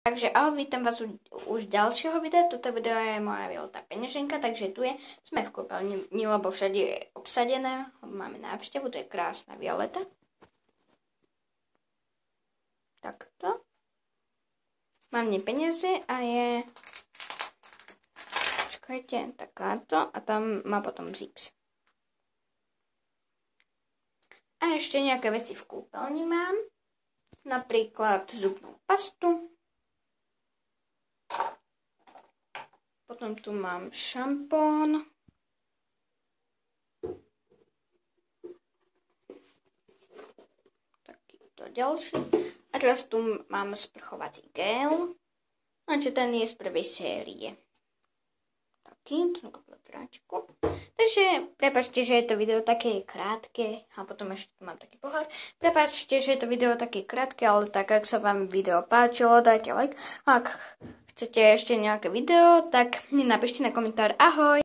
Takže ahoj, vítam vás už ďalšieho videa. Toto video je moja Violeta peňaženka, takže tu sme v kúpeľni, lebo všade je obsadené. Máme návštevu, to je krásna Violeta. Takto. Mám peniaze a je... Čakajte, takáto. A tam má potom zips. A ešte nejaké veci v kúpeľni mám. Napríklad zubnú pastu. Potom tu mám šampón. Takýto ďalší. A teraz tu mám sprchovací gel. Takže ten je z prvej série. Taký, to práčku. Takže prepáčte, že je to video také krátke. A potom ešte tu mám taký pohár. Prepáčte, že je to video také krátke, ale tak, ak sa vám video páčilo, dajte like. Ak chcete ešte nejaké video, tak mi napíšte na komentár. Ahoj!